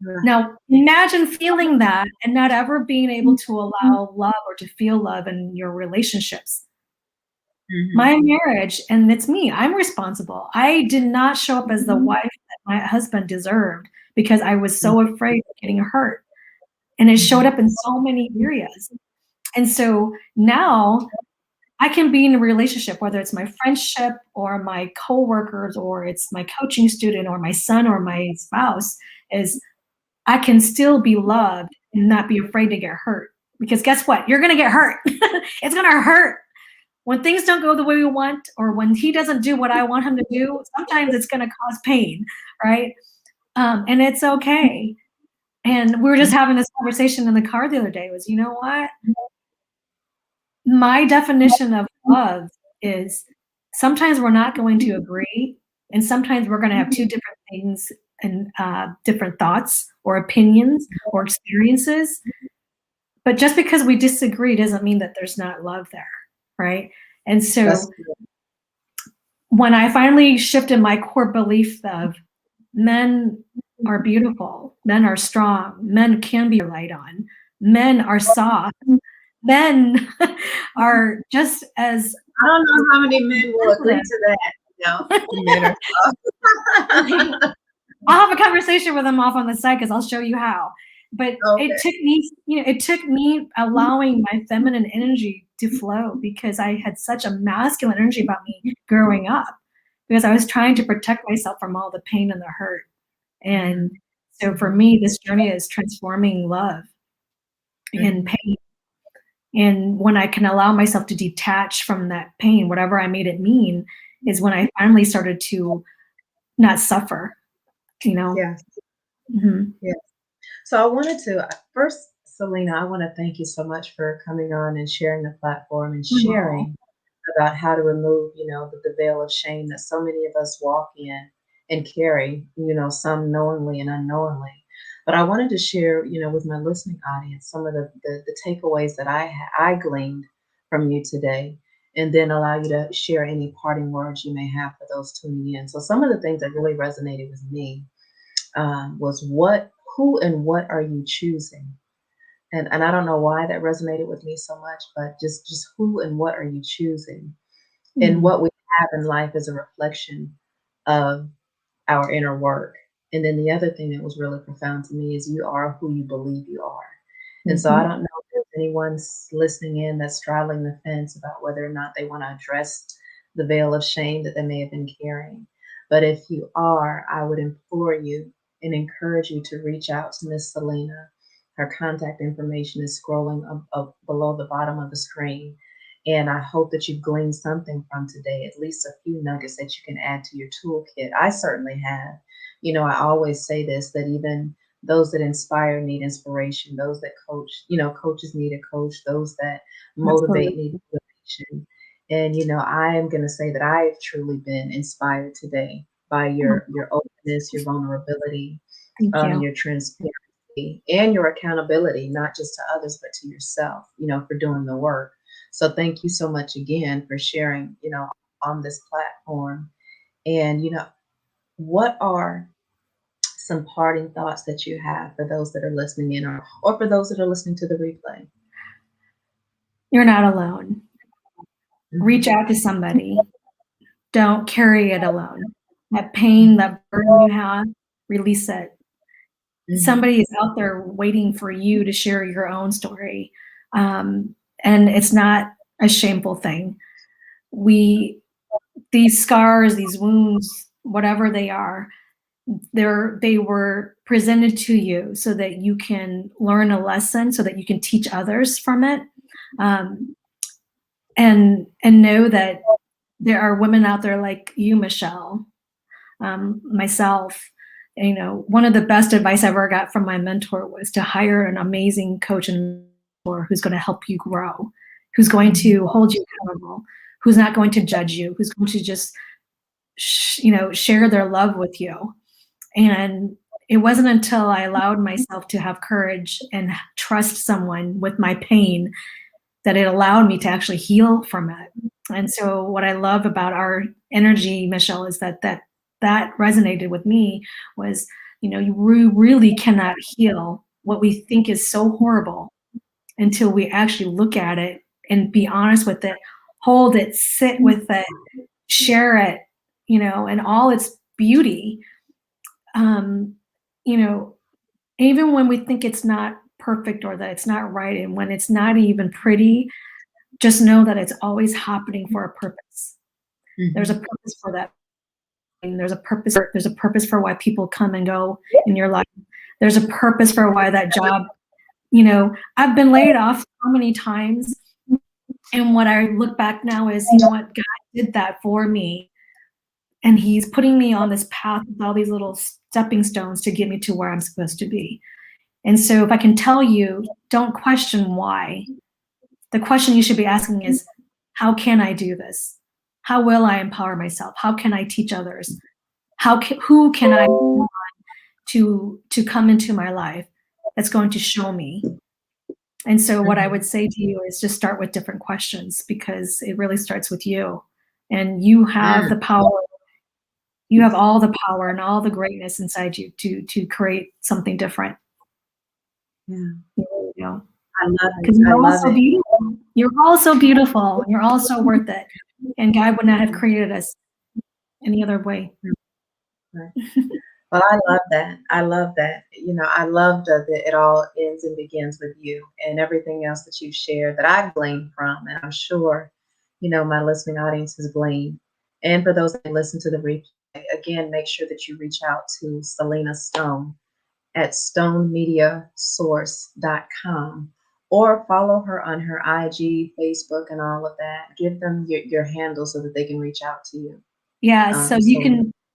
Right. Now, imagine feeling that and not ever being able to allow love or to feel love in your relationships. Mhm. My marriage, and it's me, I'm responsible. I did not show up as the wife that my husband deserved because I was so afraid of getting hurt. And it showed Mhm. up in so many areas. And so now I can be in a relationship, whether it's my friendship or my coworkers, or it's my coaching student or my son or my spouse, is I can still be loved and not be afraid to get hurt. Because guess what? You're gonna get hurt. It's gonna hurt. When things don't go the way we want, or when he doesn't do what I want him to do, sometimes it's gonna cause pain, right? And it's okay. And we were just having this conversation in the car the other day, was, you know what? My definition of love is sometimes we're not going to agree, and sometimes we're gonna have two different things and different thoughts or opinions or experiences. But just because we disagree doesn't mean that there's not love there, right? And That's so when I finally shifted my core belief of men are beautiful, men are strong, men can be relied on, men are soft, men are just as I don't know how many men will agree sensitive. to that. Men are I'll have a conversation with them off on the side because I'll show you how. But okay. it took me, it took me allowing my feminine energy to flow, because I had such a masculine energy about me growing up, because I was trying to protect myself from all the pain and the hurt. And so for me, this journey is transforming love in pain. And when I can allow myself to detach from that pain, whatever I made it mean, is when I finally started to not suffer, you know? Yes. Mhm. Yes. So I wanted to first, Selena, I want to thank you so much for coming on and sharing the platform and Aw. sharing about how to remove, the veil of shame that so many of us walk in and carry, some knowingly and unknowingly. But I wanted to share, with my listening audience some of the takeaways that I gleaned from you today, and then allow you to share any parting words you may have for those tuning in. So some of the things that really resonated with me was who and what are you choosing? And I don't know why that resonated with me so much, but just who and what are you choosing? And Mm, what we have in life is a reflection of our inner work. And then the other thing that was really profound to me is you are who you believe you are. And so I mhm. don't know if there's anyone listening in that's straddling the fence about whether or not they want to address the veil of shame that they may have been carrying. But if you are, I would implore you and encourage you to reach out to Miss Selena. Her contact information is scrolling up below the bottom of the screen. And I hope that you've gleaned something from today, at least a few nuggets that you can add to your toolkit. I certainly have. I always say this, that even those that inspire need inspiration, those that coach, coaches need a coach, those that motivate Absolutely. need motivation. And I am going to say that I have truly been inspired today by Oh, your openness, your vulnerability, thank you. your transparency, and your accountability, not just to others but to yourself, for doing the work. So thank you so much again for sharing, on this platform. And what are some parting thoughts that you have for those that are listening in, or for those that are listening to the replay? You're not alone. Reach Mhm. out to somebody. Don't carry it alone. That pain, that burden you have, release it. Mhm. Somebody is out there waiting for you to share your own story. Um, and it's not a shameful thing. We, these scars, these wounds, whatever they are, they were presented to you so that you can learn a lesson, so that you can teach others from it, um, and know that there are women out there like you, Michelle, myself. One of the best advice I ever got from my mentor was to hire an amazing coach and mentor who's going to help you grow, who's going Mhm. to hold you accountable, who's not going to judge you, who's going to just share their love with you. And it wasn't until I allowed myself to have courage and trust someone with my pain that it allowed me to actually heal from it. And so what I love about our energy, Michelle, is that resonated with me was, you really cannot heal what we think is so horrible until we actually look at it and be honest with it, hold it, sit with it, share it, and all its beauty. Um, you know, Even when we think it's not perfect or that it's not right, and when it's not even pretty, just know that it's always happening for a purpose. There's a Mm-hmm. purpose for that. And there's a purpose for why people come and go in your life. There's a purpose for why that job, I've been laid off so many times. And what I look back now is, you know what, God did that for me. And he's putting me on this path with all these little stepping stones to get me to where I'm supposed to be. And so if I can tell you, don't question why. The question you should be asking is, how can I do this? How will I empower myself? How can I teach others? Who can I to come into my life that's going to show me? And so what I would say to you is just start with different questions, because it really starts with you. And you have the power. You have all the power and all the greatness inside you to create something different. Yeah. You know, I love it. because I you're love also it. beautiful. You're also beautiful. You're also worth it. And God would not have created us any other way. Right. Well, I love that. I love that. I love that it all ends and begins with you and everything else that you've shared that I've gleaned from. And I'm sure, my listening audience has gleaned. And for those that listen to the replay, again, make sure that you reach out to Selena Stone at stonemediasource.com or follow her on her IG, Facebook, and all of that. Give them your handle so that they can reach out to you. Yeah, so So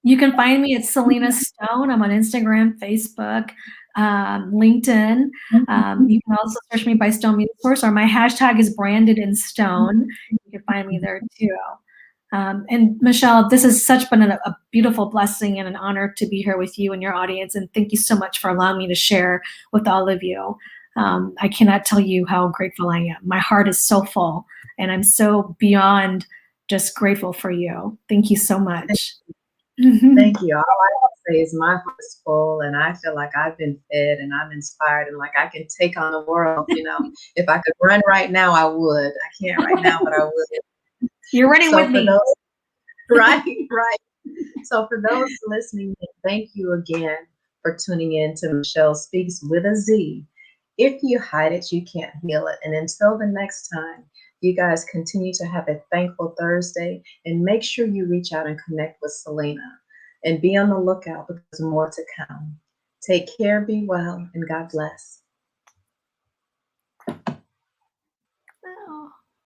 you can find me at Selena Stone. I'm on Instagram, Facebook, LinkedIn. You can also search me by Stone Media Source, or my hashtag is branded in stone. You can find me there too. And Michelle, this has been a beautiful blessing and an honor to be here with you and your audience. And thank you so much for allowing me to share with all of you. I cannot tell you how grateful I am. My heart is so full, and I'm so beyond just grateful for you. Thank you so much. thank you. All I can say is my heart is full, and I feel like I've been fed and I'm inspired, and like I can take on the world. If I could run right now, I would. I can't right now, but I would. You're running So with for me. those, right, right. So for those listening, thank you again for tuning in to Michelle Speaks with a Z. If you hide it, you can't heal it. And until the next time, you guys continue to have a thankful Thursday, and make sure you reach out and connect with Selena, and be on the lookout because more to come. Take care, be well, and God bless.